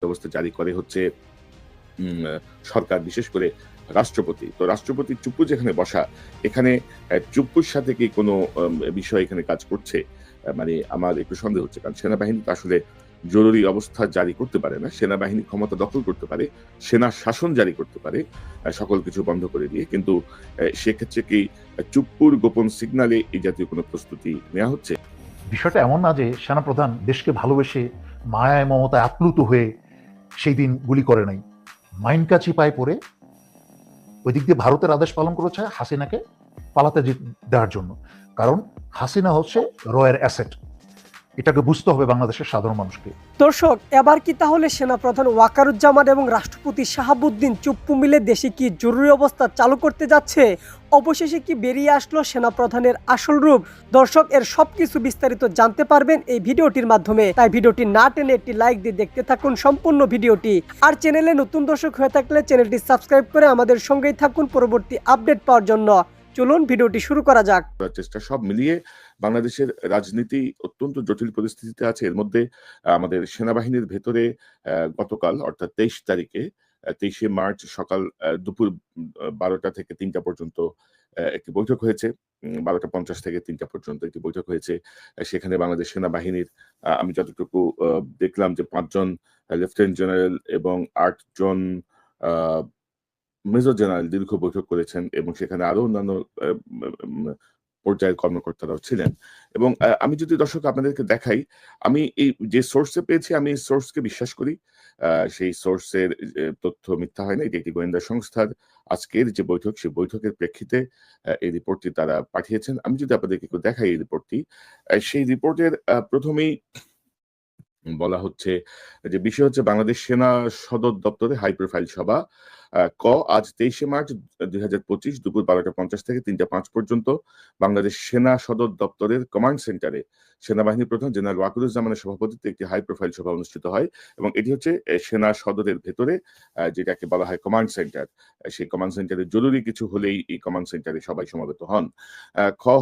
ব্যবস্থা জারি করে হচ্ছে সরকার, বিশেষ করে রাষ্ট্রপতি। তো রাষ্ট্রপতির চুপ্পু যেখানে বসা, এখানে চুপ্পুর সাথে কি কোনো বিষয় এখানে কাজ করছে? মানে আমার একটু সন্দেহ হচ্ছে। কারণ সেনাবাহিনী তো আসলে জরুরি অবস্থা জারি করতে পারে না। সেনাবাহিনী ক্ষমতা দখল করতে পারে, সেনা শাসন জারি করতে পারে সকল কিছু বন্ধ করে দিয়ে। কিন্তু সেক্ষেত্রে কি চুপ্পুর গোপন সিগনালে এই জাতীয় কোনো প্রস্তুতি নেয়া হচ্ছে? বিষয়টা এমন না যে সেনাপ্রধান দেশকে ভালোবেসে মায়ায় মমতায় আপ্লুত হয়ে সেই দিন গুলি করে নাই। মাইনকাচি পায়ে পড়ে ওই দিক দিয়ে ভারতের আদেশ পালন করেছে হাসিনাকে পালাতে দেওয়ার জন্য। কারণ হাসিনা হচ্ছে রয়ের অ্যাসেট, এটাকে বুঝতে হবে বাংলাদেশের সাধারণ মানুষকে। দর্শক, এবার কি তাহলে সেনাপ্রধান ওয়াকারুজ্জামান এবং রাষ্ট্রপতি শাহাবুদ্দিন চুপ্পু মিলে দেশে কি জরুরি অবস্থা চালু করতে যাচ্ছে? অবশেষে কি বেরিয়ে আসলো সেনাপ্রধানের আসল রূপ? দর্শক, এর সবকিছু বিস্তারিত জানতে পারবেন এই ভিডিওটির মাধ্যমে। তাই ভিডিওটি না টেনে একটি লাইক দিয়ে দেখতে থাকুন সম্পূর্ণ ভিডিওটি। আর চ্যানেলে নতুন দর্শক হয়ে থাকলে চ্যানেলটি সাবস্ক্রাইব করে আমাদের সঙ্গেই থাকুন পরবর্তী আপডেট পাওয়ার জন্য। চলুন ভিডিওটি শুরু করা যাক। চেষ্টা সব মিলিয়ে বাংলাদেশের রাজনীতি অত্যন্ত জটিল পরিস্থিতিতে আছে। এর মধ্যে আমাদের সেনাবাহিনীর ভেতরে গতকাল অর্থাৎ ২৩ তারিখে ২৩শে মার্চ সকাল দুপুর ১২টা থেকে ৩টা পর্যন্ত একটি বৈঠক হয়েছে। ১২টা ৫০ থেকে ৩টা পর্যন্ত একটি বৈঠক হয়েছে। সেখানে বাংলাদেশ সেনাবাহিনীর আমি যতটুকু দেখলাম যে ৫ জন লেফটেন্যান্ট জেনারেল এবং ৮ জন আ মেজর জেনারেল দীর্ঘ বৈঠক করেছেন এবং সেখানে আরো অন্যান্য পর্যায়ের কর্মকর্তারাও ছিলেন। এবং আমি যদি দর্শক আপনাদেরকে দেখাই, আমি এই যে সোর্সে পেয়েছি আমি এই সোর্সকে বিশ্বাস করি। সেই সোর্সের তথ্য মিথ্যা হয় না। এটি একটি গোয়েন্দা সংস্থার আজকের যে বৈঠক, সেই বৈঠকের প্রেক্ষিতে এই রিপোর্টটি তারা পাঠিয়েছেন। আমি যদি আপনাদেরকে একটু দেখাই এই রিপোর্টটি, সেই রিপোর্টের ১ম এই বলা হচ্ছে যে বিষয় হচ্ছে বাংলাদেশ সেনা সদর দপ্তরে হাই প্রোফাইল সভা। আজ ২৩শে মার্চ ২০২৫ দুপুর ১২টা ৫০ থেকে ৩টা ৫ পর্যন্ত বাংলাদেশ সেনা সদর দপ্তরের কমান্ড সেন্টারে সেনাবাহিনী প্রধান জেনারেল ওয়াকারুজ্জামানের সভাপতিত্বে একটি হাই প্রোফাইল সভা অনুষ্ঠিত হয় এবং এটি হচ্ছে সেনা সদরের ভেতরে যেটাকে বলা হয় কমান্ড সেন্টার। সেই কমান্ড সেন্টারে জরুরি কিছু হলেই এই কমান্ড সেন্টারে সবাই সমবেত হন।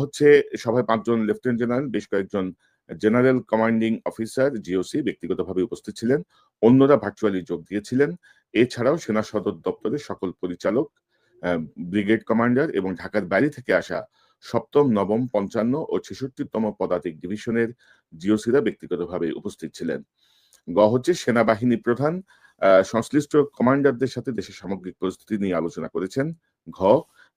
হচ্ছে সভায় ৫ জন লেফটেন্যান্ট জেনারেল, বেশ কয়েকজন জেনারেল কমান্ডিং অফিসার জিওসি ব্যক্তিগতভাবে উপস্থিত ছিলেন। অন্যরা ভার্চুয়ালি যোগ দিয়েছিলেন। এছাড়াও সেনা সদর দপ্তরের সকল পরিচালক, ব্রিগেড কমান্ডার এবং ঢাকার বাইরে থেকে আসা ৭ম, ৯ম, ৫৫ ও ৬৬তম পদাতিক ডিভিশনের জিওসিরা ব্যক্তিগতভাবে উপস্থিত ছিলেন। হচ্ছে সেনাবাহিনী প্রধান সংশ্লিষ্ট কমান্ডারদের সাথে দেশের সামগ্রিক পরিস্থিতি নিয়ে আলোচনা করেছেন। ঘ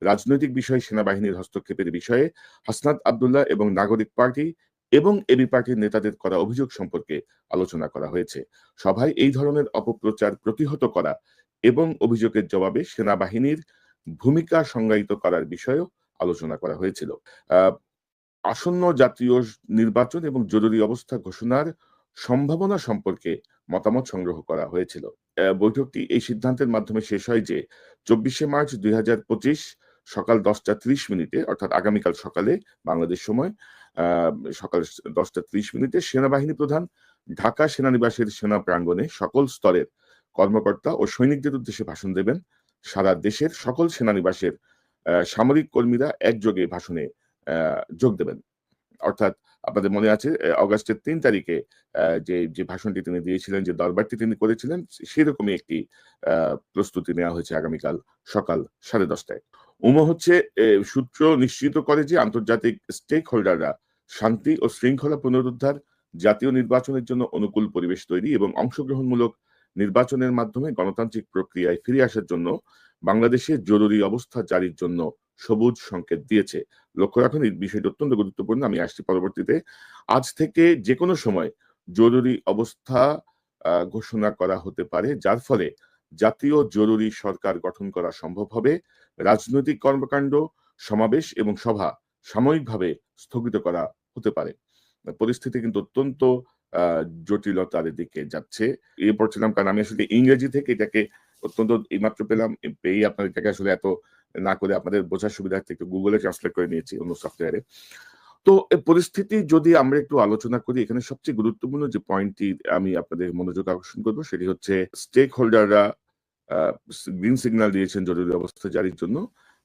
রাজনৈতিক বিষয়ে সেনাবাহিনীর হস্তক্ষেপের বিষয়ে হাসনাত আব্দুল্লাহ এবং নাগরিক পার্টি এবং এবি পার্টির নেতাদের করা অভিযোগ সম্পর্কে আলোচনা করা হয়েছে। সভায় এই ধরনের অপপ্রচার প্রতিহত করা এবং অভিযোগের জবাবে সেনাবাহিনীর ভূমিকা সংজ্ঞায়িত করার বিষয়েও আলোচনা করা হয়েছিল। আসন্ন জাতীয় নির্বাচন এবং জরুরি অবস্থা ঘোষণার সম্ভাবনা সম্পর্কে মতামত সংগ্রহ করা হয়েছিল। বৈঠকটি এই সিদ্ধান্তের মাধ্যমে শেষ হয় যে ২৪শে মার্চ ২০২৫ সকাল ১০টা ৩০ অর্থাৎ আগামীকাল সকালে বাংলাদেশ সময় সকাল ১০টা ৩০ সেনাবাহিনী প্রধান ঢাকা সেনানিবাসের সেনা প্রাঙ্গণে সকল স্তরের কর্মকর্তা ও সৈনিকদের উদ্দেশ্যে ভাষণ দেবেন। সারা দেশের সকল সেনানিবাসের সামরিক কর্মীরা একযোগে ভাষণে যোগ দেবেন। অর্থাৎ আপনাদের মনে আছে অগাস্টের ৩ তারিখে যে ভাষণটি তিনি দিয়েছিলেন, যে দরবারটি তিনি করেছিলেন, সেরকমই একটি প্রস্তুতি নেওয়া হয়েছে আগামীকাল সকাল ১০:৩০ হচ্ছে সূত্র নিশ্চিত করে যে আন্তর্জাতিক স্টেক হোল্ডাররা শান্তি ও শৃঙ্খলা পুনরুদ্ধার, জাতীয় নির্বাচনের জন্য অনুকূল পরিবেশ তৈরি এবং অংশগ্রহণমূলক নির্বাচনের মাধ্যমে গণতান্ত্রিক প্রক্রিয়ায় ফিরে আসার জন্য বাংলাদেশে জরুরি অবস্থা জারির জন্য সবুজ সংকেত দিয়েছে। লক্ষ্য রাখুন, এই বিষয়টি অত্যন্ত গুরুত্বপূর্ণ। আমি আসছি পরবর্তীতে। আজ থেকে যেকোনো সময় জরুরি অবস্থা ঘোষণা করা হতে পারে, যার ফলে জাতীয় জরুরি সরকার গঠন করা সম্ভব হবে। রাজনৈতিক কর্মকাণ্ড, সমাবেশ এবং সভা সাময়িকভাবে স্থগিত করা হতে পারে। পরিস্থিতি কিন্তু অত্যন্ত আ জটিলতার দিকে যাচ্ছে। পড়ছিলাম কারণ আমি আসলে ইংরেজি থেকে এটাকে অত্যন্ত এইমাত্র পেলাম। পেয়েই আপনার এটাকে আসলে এত না করে আপনাদের বোঝার সুবিধার্থে একটু Google এ ট্রান্সলেট করে নিয়েছি অন্য সফটওয়্যারে। তো পরিস্থিতি যদি আমরা একটু আলোচনা করি, এখানে সবচেয়ে গুরুত্বপূর্ণ যে পয়েন্টটি আমি আপনাদের মনোযোগ আকর্ষণ করব সেটি হচ্ছে স্টেক হোল্ডাররা আ গ্রিন সিগন্যাল দিয়েছেন জরুরি অবস্থা জারির জন্য।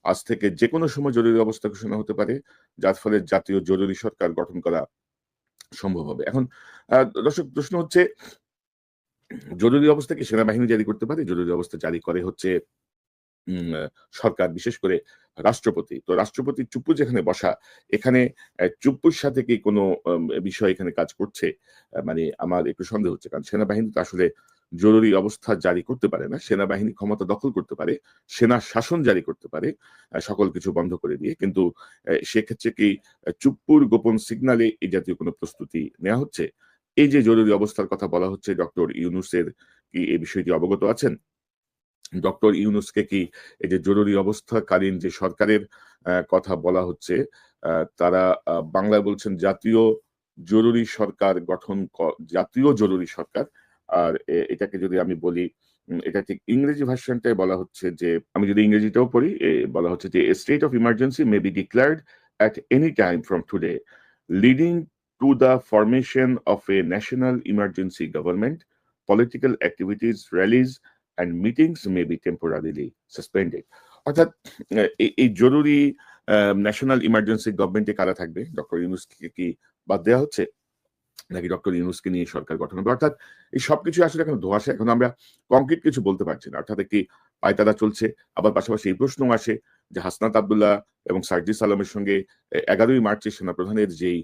আজ থেকে যেকোনো সময় জরুরি অবস্থা ঘোষণা হতে পারে, যার ফলে জাতীয় জরুরি সরকার গঠন করা সম্ভব হবে। এখন দর্শক, প্রশ্ন হচ্ছে জরুরি অবস্থা কি সেনাবাহিনী জারি করতে পারে? জরুরি অবস্থা জারি করে হচ্ছে সরকার, বিশেষ করে রাষ্ট্রপতি। তো রাষ্ট্রপতি চুপ্পু যেখানে বসা, এখানে চুপ্পুর সাথে কি কোনো বিষয় এখানে কাজ করছে? মানে আমার একটু সন্দেহ হচ্ছে। কারণ সেনাবাহিনী তো আসলে জরুরি অবস্থা জারি করতে পারে না। সেনাবাহিনী ক্ষমতা দখল করতে পারে, সেনা শাসন জারি করতে পারে, সকল কিছু বন্ধ করে দিয়ে। কিন্তু সেক্ষেত্রে কি চুপ্পুর গোপন সিগনালে এই জাতীয় কোনো প্রস্তুতি নেয়া হচ্ছে? এই যে জরুরি অবস্থার কথা বলা হচ্ছে, ডক্টর ইউনূসের কি এই বিষয়টি অবগত আছেন? ডক্টর ইউনূসকে কি এই যে জরুরি অবস্থাকালীন যে সরকারের কথা বলা হচ্ছে, তারা বাংলায় বলছেন জাতীয় জরুরি সরকার গঠন জাতীয় জরুরি সরকার। আর এটাকে যদি আমি বলি, এটা ঠিক ইংরেজি ভার্শনটায় বলা হচ্ছে যে, আমি যদি ইংরেজিটাও পড়ি, বলা হচ্ছে যে, "A state of emergency may be declared at any time from today, leading to the formation of a national emergency government. Political activities, rallies and meetings may be temporarily suspended." অর্থাৎ এই জরুরি ন্যাশনাল ইমার্জেন্সি গভর্নমেন্টে কারা থাকবে? Doctor ইউনূসকে কি বাদ দেওয়া হচ্ছে? নাকি ডক্টর ইউনূসকে নিয়ে সরকার গঠন হবে? অর্থাৎ এই সবকিছু আসলে এখন ধোঁয়াশা। এখন আমরা কংক্রিট কিছু বলতে পারছি না। অর্থাৎ একটি পায়তারা চলছে। আবার পাশাপাশি এই প্রশ্নও আসে যে হাসনাত আব্দুল্লাহ এবং সার্জিস আলমের সঙ্গে ১১ই মার্চে সেনাপ্রধানের যেই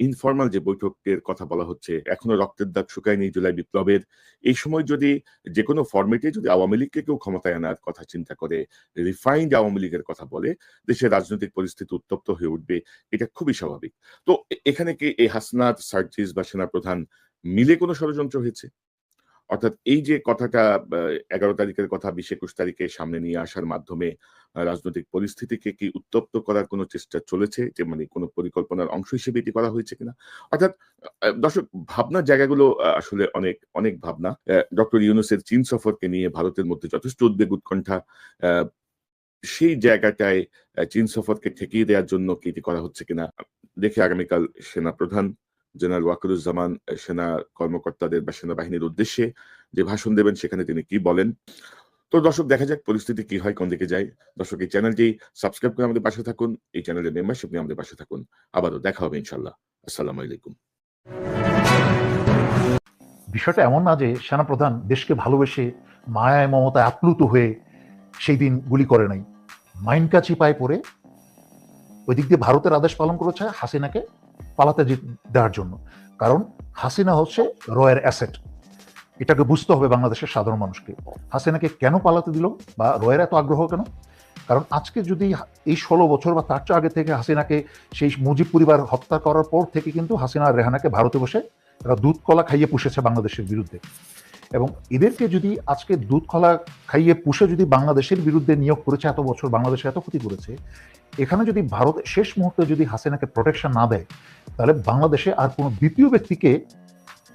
ইনফরমাল যে বৈঠকের কথা বলা হচ্ছে, এখনো রক্তের দাগ শুকায়নি জুলাই বিপ্লবের। এই সময় যদি যেকোনো ফরমেটে যদি আওয়ামী লীগকে কেউ ক্ষমতায় আনার কথা চিন্তা করে, রিফাইন্ড আওয়ামী লীগের কথা বলে, দেশের রাজনৈতিক পরিস্থিতি উত্তপ্ত হয়ে উঠবে। এটা খুবই স্বাভাবিক। তো এখানে কি এই হাসনাত, সার্জিস বা সেনাপ্রধান মিলে কোনো ষড়যন্ত্র হয়েছে? অর্থাৎ এই যে কথাটা ১১ তারিখের কথা ২০-২১ তারিখে সামনে নিয়ে আসার মাধ্যমে রাজনৈতিক পরিস্থিতিকে কি উত্তপ্ত করার কোনো চেষ্টা চলেছে? যে মানে কোনো পরিকল্পনার অংশ হিসেবে এটি করা হয়েছে কিনা? অর্থাৎ দর্শক, ভাবনার জায়গাগুলো আসলে অনেক, অনেক ভাবনা। ডক্টর ইউনূসের চীন সফরকে নিয়ে ভারতের মধ্যে যথেষ্ট উদ্বেগ উৎকণ্ঠা। আ সেই জায়গাটায় চীন সফরকে ঠেকিয়ে দেওয়ার জন্য কি এটি করা হচ্ছে কিনা? দেখি আগামীকাল সেনাপ্রধান জেনারেল ওয়াকারুজ্জামান সেনা কর্মকর্তাদের বা সেনাবাহিনীর উদ্দেশ্যে যে ভাষণ দেবেন, সেখানে তিনি কি বলেন। তো দর্শক, দেখা যাক পরিস্থিতি কি হয়, কোন দিকে যায়। দর্শক, এই চ্যানেলটি সাবস্ক্রাইব করে আমাদের পাশে থাকুন। এই চ্যানেলের মেম্বারশিপ নিয়ে আমাদের পাশে থাকুন। আবারও দেখা হবে ইনশাআল্লাহ। আসসালামু আলাইকুম। বিষয়টা এমন না যে সেনাপ্রধান দেশকে ভালোবেসে মায়ায় মমতায় আপ্লুত হয়ে সেই দিন গুলি করে নাই। মাইনকা চিপায় পড়ে ওই দিক দিয়ে ভারতের আদেশ পালন করেছে হাসিনাকে পালাতে দেওয়ার জন্য। কারণ হাসিনা হচ্ছে রয়ের অ্যাসেট, এটাকে বুঝতে হবে বাংলাদেশের সাধারণ মানুষকে। হাসিনাকে কেন পালাতে দিল বা রয়ের এত আগ্রহ কেন? কারণ আজকে যদি এই 16 বছর বা তার চেয়ে আগে থেকে হাসিনাকে, সেই মুজিব পরিবার হত্যা করার পর থেকে কিন্তু হাসিনা আর রেহানাকে ভারতে বসে এরা দুধ কলা খাইয়ে পুষেছে বাংলাদেশের বিরুদ্ধে। এবং এদেরকে যদি আজকে দুধ কলা খাইয়ে পুষে যদি বাংলাদেশের বিরুদ্ধে নিয়োগ করেছে, এত বছর বাংলাদেশে এত ক্ষতি করেছে, এখানে যদি ভারত শেষ মুহূর্তে যদি হাসিনাকে প্রোটেকশন না দেয়, তাহলে বাংলাদেশে আর কোনো দ্বিতীয় ব্যক্তিকে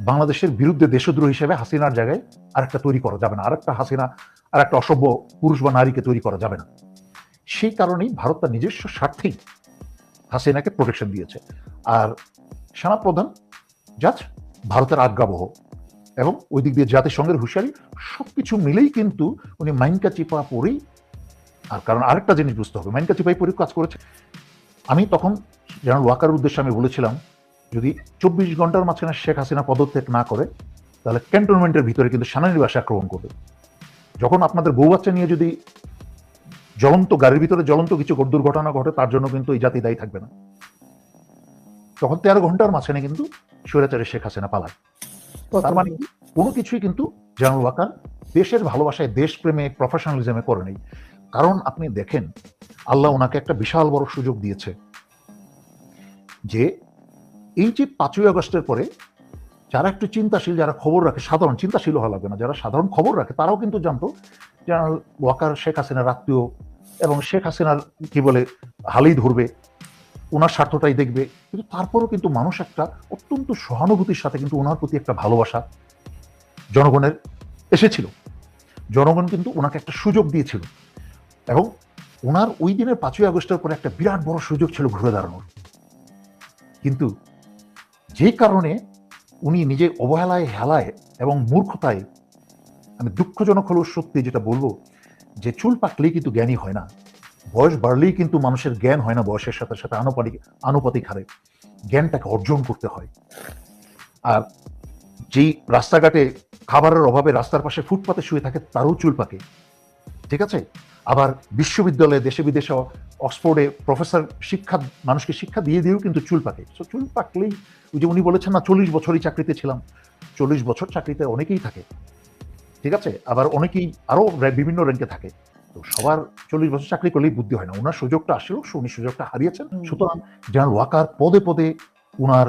বাংলাদেশের বিরুদ্ধে দেশদ্রোহী হিসেবে হাসিনার জায়গায় আরেকটা তৈরি করা যাবে না। আরেকটা হাসিনা, আর একটা অসভ্য পুরুষ বা নারীকে তৈরি করা যাবে না। সেই কারণেই ভারত তার নিজস্ব স্বার্থেই হাসিনাকে প্রোটেকশন দিয়েছে। আর সেনাপ্রধান জাস্ট ভারতের আজ্ঞাবহ এবং ওই দিক দিয়ে জাতিসংঘের হুঁশিয়ারি সবকিছু মিলেই কিন্তু উনি মাইনকা চিপা পড়েই। আর কারণ আরেকটা জিনিস বুঝতে হবে, মাইনকা চিপাই পড়ে কাজ করেছে। আমি তখন জেনারেল ওয়াকারের উদ্দেশ্যে আমি বলেছিলাম, যদি 24 ঘন্টার মাঝখানে শেখ হাসিনা পদত্যাগ না করে, তাহলে ক্যান্টনমেন্টের ভিতরে কিন্তু সেনানিবাসে আক্রমণ করবে। যখন আপনাদের বউ বাচ্চা নিয়ে যদি জ্বলন্ত গাড়ির ভিতরে জ্বলন্ত কিছু দুর্ঘটনা ঘটে, তার জন্য কিন্তু এই জাতি দায়ী থাকবে না। তখন 13 ঘন্টার মাঝখানে কিন্তু স্বৈরাচারী শেখ হাসিনা পালায়। তার মানে কোনো কিছুই কিন্তু জেনারেল ওয়াকার দেশের ভালোবাসায়, দেশপ্রেমে, প্রফেশনালিজমে করে নেই। কারণ আপনি দেখেন, আল্লাহ ওনাকে একটা বিশাল বড় সুযোগ দিয়েছে যে এই যে 5ই আগস্টের পরে যারা একটু চিন্তাশীল, যারা খবর রাখে, সাধারণ চিন্তাশীল হওয়া লাগবে না, যারা সাধারণ খবর রাখে, তারাও কিন্তু জানতো জেনারেল ওয়াকার শেখ হাসিনার আত্মীয় এবং শেখ হাসিনার কি বলে হালেই ধরবে, ওনার স্বার্থটাই দেখবে। কিন্তু তারপরও কিন্তু মানুষ একটা অত্যন্ত সহানুভূতির সাথে কিন্তু ওনার প্রতি একটা ভালোবাসা জনগণের এসেছিল। জনগণ কিন্তু ওনাকে একটা সুযোগ দিয়েছিল এবং ওনার ওই দিনের 5ই আগস্টের পরে একটা বিরাট বড় সুযোগ ছিল ঘুরে দাঁড়ানোর। কিন্তু যে কারণে উনি নিজে অবহেলায়, হেলায় এবং মূর্খতায়, আমি দুঃখজনক হলেও সত্যি যেটা বলবো, যে চুল পাকলেই কিন্তু জ্ঞানী হয় না, বয়স বাড়লেই কিন্তু মানুষের জ্ঞান হয় না, বয়সের সাথে সাথে আনুপাতিক হারে জ্ঞানটাকে অর্জন করতে হয়। আর যেই রাস্তাঘাটে খাবারের অভাবে রাস্তার পাশে ফুটপাতে শুয়ে থাকে, তারও চুল পাকে। ঠিক আছে? আবার বিশ্ববিদ্যালয়ে দেশে বিদেশে অক্সফোর্ডে প্রফেসর মানুষকে শিক্ষা দিয়ে দিয়েও কিন্তু চুল পাকে। সো চুল পাকলেই, ওই যে উনি বলেছেন না 40 বছরই চাকরিতে ছিলাম, 40 বছর চাকরিতে অনেকেই থাকে। ঠিক আছে? আবার অনেকেই আরো বিভিন্ন র্যাঙ্কে থাকে। তো সবার 40 বছর চাকরি করলেই বুদ্ধি হয় না। ওনার সুযোগটা আসলেও উনি সুযোগটা হারিয়েছেন। সুতরাং জেনারেল ওয়াকার পদে পদে উনার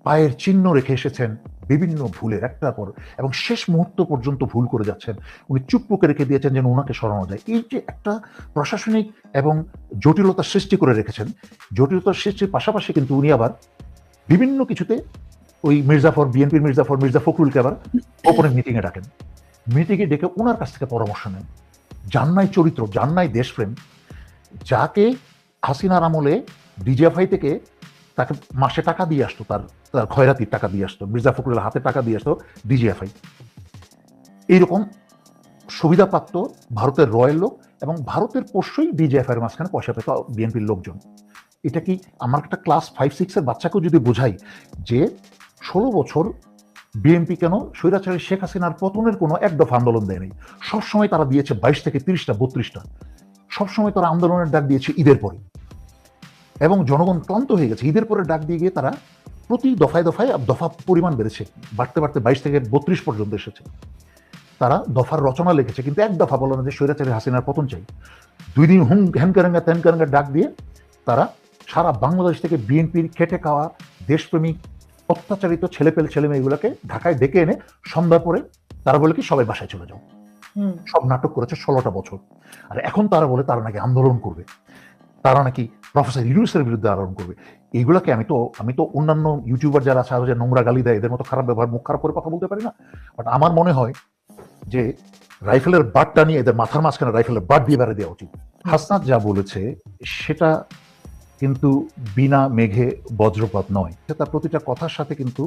পায়ের চিহ্ন রেখে এসেছেন বিভিন্ন ভুলের একটার পর, এবং শেষ মুহূর্ত পর্যন্ত ভুল করে যাচ্ছেন। উনি চুপপুকে রেখে দিয়েছেন যেন ওনাকে সরানো যায়। এই যে একটা প্রশাসনিক এবং জটিলতা সৃষ্টি করে রেখেছেন, জটিলতার সৃষ্টির পাশাপাশি কিন্তু উনি আবার বিভিন্ন কিছুতে ওই বিএনপির মির্জা ফখরুলকে আবার গোপনে মিটিংয়ে ডাকেন। মিটিংয়ে ডেকে ওনার কাছ থেকে পরামর্শ নেন। যার নাই চরিত্র, যার নাই দেশপ্রেম, যাকে হাসিনার আমলে ডিজিএফআই থেকে তাকে মাসে টাকা দিয়ে আসতো, তার খয়রাতির টাকা দিয়ে আসতো, মির্জা ফখরুলের হাতে টাকা দিয়ে আসতো ডিজিএফআই। এইরকম সুবিধাপ্রাপ্ত ভারতের রয়্যাল লোক এবং ভারতের পোষ্যই ডিজিএফআই এর মাঝখানে পয়সা পেত বিএনপির লোকজন। এটা কি আমার একটা ক্লাস 5-6 এর বাচ্চাকেও যদি বোঝাই যে 16 বছর বিএনপি কেন স্বৈরাচারী শেখ হাসিনার পতনের কোনো এক দফা আন্দোলন দেয়নি। সবসময় তারা দিয়েছে 22 থেকে 30টা 32টা। সবসময় তারা আন্দোলনের ডাক দিয়েছে ঈদের পরে, এবং জনগণ ক্লান্ত হয়ে গেছে। ঈদের পরে ডাক দিয়ে গিয়ে তারা প্রতি দফায় দফায় দফা পরিমাণ বেড়েছে, বাড়তে বাড়তে 22 থেকে 32 পর্যন্ত এসেছে। তারা দফার রচনা লিখেছে, কিন্তু এক দফা বলো না যে স্বৈরাচারী হাসিনার পতন চাই। 2 দিন হ্যানকারাঙ্গা ত্যানকারাঙ্গা ডাক দিয়ে তারা সারা বাংলাদেশ থেকে বিএনপির খেটে খাওয়া দেশপ্রেমিক অত্যাচারিত ছেলে মেয়েগুলোকে ঢাকায় ডেকে এনে সন্ধ্যার পরে তারা বলে কি সবাই বাসায় চলে যাও। সব নাটক করেছে 16টা বছর। আর এখন তারা বলে তারা নাকি আন্দোলন করবে, তারা নাকি প্রফেসর ইউনূসের বিরুদ্ধে আন্দোলন করবে। এইগুলাকে আমি তো অন্যান্য ইউটিউবার যারা আছে, যে নোংরা গালি দেয়, এদের মতো খারাপ ব্যবহার, মুখ খারাপ করে কথা বলতে পারি না। বাট আমার মনে হয় যে রাইফেলের বাটটা নিয়ে এদের মাথার মাঝখানে রাইফেলের বাট দিয়ে বেড়ে দেওয়া উচিত। হাসনাত যা বলেছে সেটা কিন্তু বিনা মেঘে বজ্রপাত নয়, তার প্রতিটা কথার সাথে কিন্তু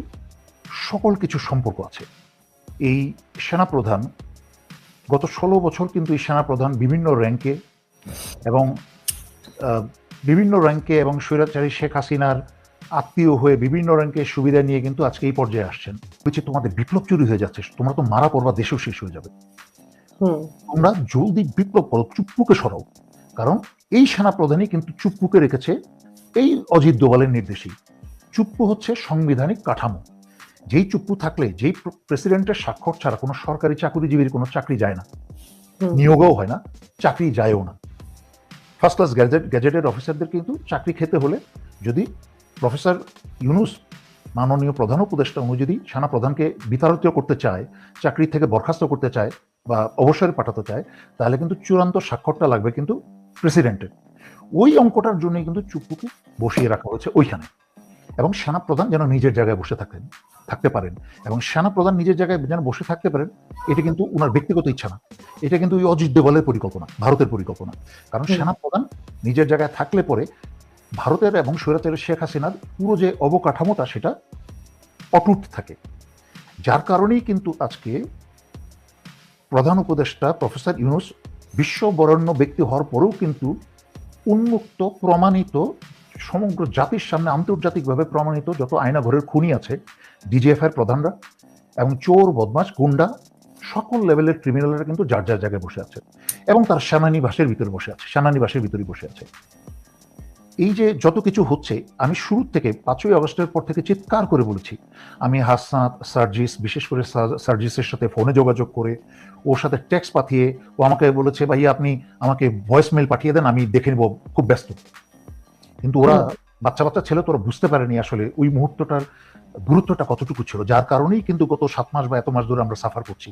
সকল কিছু সম্পর্ক আছে। এই সেনাপ্রধান গত 16 বছর কিন্তু এই সেনাপ্রধান বিভিন্ন র্যাঙ্কে এবং স্বৈরাচারী শেখ হাসিনার আত্মীয় হয়ে বিভিন্ন র্যাঙ্কে সুবিধা নিয়ে কিন্তু আজকে এই পর্যায়ে আসছেন। বলছি তোমাদের বিপ্লব চুরি হয়ে যাচ্ছে, তোমরা তো মারা পড়বা, দেশও শেষ হয়ে যাবে। তোমরা জলদি বিপ্লব করো, চুপ্পুকে সরাও। কারণ এই সেনাপ্রধানই কিন্তু চুপ্পুকে রেখেছে এই অজিত দোভালের নির্দেশেই। চুপ্পু হচ্ছে সাংবিধানিক কাঠামো। যেই চুপ্পু থাকলে, যেই প্রেসিডেন্টের স্বাক্ষর ছাড়া কোনো সরকারি চাকরিজীবীর কোনো চাকরি যায় না, নিয়োগও হয় না, চাকরি যায়ও না। ফার্স্ট ক্লাস গ্যাজেটেড অফিসারদের কিন্তু চাকরি খেতে হলে, যদি প্রফেসর ইউনূস মাননীয় প্রধান উপদেষ্টা উনি যদি সেনাপ্রধানকে বিতাড়িত করতে চায়, চাকরি থেকে বরখাস্ত করতে চায় বা অবসরে পাঠাতে চায়, তাহলে কিন্তু চূড়ান্ত স্বাক্ষরটা লাগবে কিন্তু প্রেসিডেন্টের। ওই অঙ্কটার জন্য কিন্তু চুপ্পুকে বসিয়ে রাখা হয়েছে ওইখানে, এবং সেনাপ্রধান যেন নিজের জায়গায় বসে থাকতে পারেন, এবং সেনাপ্রধান নিজের জায়গায় যেন বসে থাকতে পারেন, এটা কিন্তু ওনার ব্যক্তিগত ইচ্ছা না, এটা কিন্তু ওই অজিত দোভালের পরিকল্পনা, ভারতের পরিকল্পনা। কারণ সেনাপ্রধান নিজের জায়গায় থাকলে পরে ভারতের এবং স্বৈরাচারী শেখ হাসিনার পুরো যে অবকাঠামোটা সেটা অটুট থাকে। যার কারণেই কিন্তু আজকে প্রধান উপদেষ্টা প্রফেসর ইউনূস বিশ্ববরেণ্য ব্যক্তি হওয়ার পরেও কিন্তু উন্মুক্ত, প্রমাণিত, সমগ্র জাতির সামনে আন্তর্জাতিকভাবে প্রমাণিত যত আয়নাঘরের খুনি আছে, ডিজিএফআইয়ের প্রধানরা এবং চোর, বদমাশ, গুন্ডা, সকল লেভেলের ক্রিমিনালরা কিন্তু যার যার জায়গায় বসে আছে, এবং তার সেনানিবাসের ভিতরে বসে আছে। এই যে যত কিছু হচ্ছে, আমি শুরু থেকে 5ই আগস্টের পর থেকে চিৎকার করে বলেছি, আমি হাসনাত, সার্জিস, বিশেষ করে সার্জিসের সাথে ফোনে যোগাযোগ করে, ওর সাথে টেক্সট পাঠিয়ে, ও আমাকে বলেছে ভাইয়া আপনি আমাকে ভয়েস মেল পাঠিয়ে দেন, আমি দেখে নেব, খুব ব্যস্ত। কিন্তু ওরা বাচ্চা ছেলে, তোরা বুঝতে পারেনি আসলে ওই মুহূর্তটার গুরুত্বটা কতটুকু ছিল, যার কারণেই কিন্তু গত 7 মাস বা এত মাস ধরে আমরা সাফার করছি।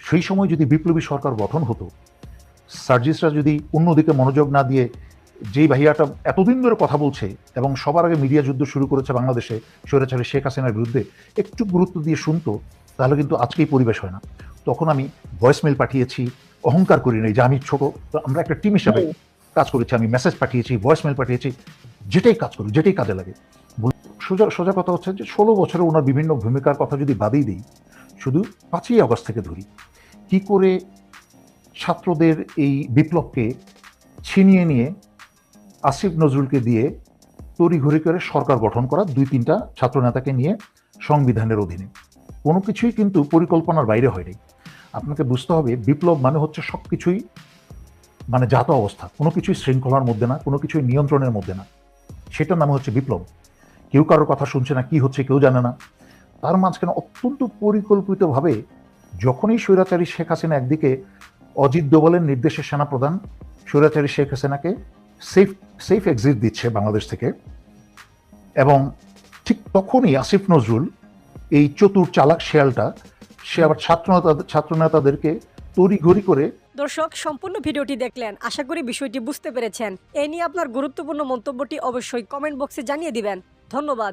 সেই সময় যদি বিপ্লবী সরকার গঠন হতো, সার্জিসরা যদি অন্যদিকে মনোযোগ না দিয়ে, যেই ভাইয়াটা এতদিন ধরে কথা বলছে এবং সবার আগে মিডিয়া যুদ্ধ শুরু করেছে বাংলাদেশে স্বৈরাচারী শেখ হাসিনার বিরুদ্ধে, একটু গুরুত্ব দিয়ে শুনতো, তাহলে কিন্তু আজকেই পরিবেশ হয় না। তখন আমি ভয়েস মেল পাঠিয়েছি, অহংকার করি নাই যে আমি ছোট, আমরা একটা টিম হিসাবে কাজ করেছি, আমি মেসেজ পাঠিয়েছি, ভয়েস মেল পাঠিয়েছি, যেটাই কাজ করি, যেটাই কাজে লাগে। সোজা কথা হচ্ছে যে 16 বছরে ওনার বিভিন্ন ভূমিকার কথা যদি বাদেই দিই, শুধু 5ই আগস্ট থেকে ধরি, কি করে ছাত্রদের এই বিপ্লবকে ছিনিয়ে নিয়ে আসিফ নজরুলকে দিয়ে তড়িঘড়ি করে সরকার গঠন করা, 2-3টা ছাত্র নেতাকে নিয়ে সংবিধানের অধীনে, কোনো কিছুই কিন্তু পরিকল্পনার বাইরে হয়নি। আপনাকে বুঝতে হবে বিপ্লব মানে হচ্ছে সব কিছুই মানে জাত অবস্থা, কোনো কিছুই শৃঙ্খলার মধ্যে না, কোনো কিছুই নিয়ন্ত্রণের মধ্যে না, সেটার নাম হচ্ছে বিপ্লব। কেউ কারোর কথা শুনছে না, কি হচ্ছে কেউ জানে না। তার মাঝখানে অত্যন্ত পরিকল্পিতভাবে যখনই স্বৈরাচারী শেখ হাসিনা একদিকে অজিত দোভালের নির্দেশে সেনাপ্রধান স্বৈরাচারী শেখ হাসিনাকে সেফ এক্সিট দিচ্ছে বাংলাদেশ থেকে, এবং ঠিক তখনই আসিফ নজরুল এই চতুর চালাক শেয়ালটা সে আবার ছাত্রনেতাদেরকে তড়িঘড়ি করে। দর্শক, সম্পূর্ণ ভিডিওটি দেখলেন, আশা করি বিষয়টি বুঝতে পেরেছেন। এ নিয়ে আপনার গুরুত্বপূর্ণ মন্তব্যটি অবশ্যই কমেন্ট বক্সে জানিয়ে দিবেন। ধন্যবাদ।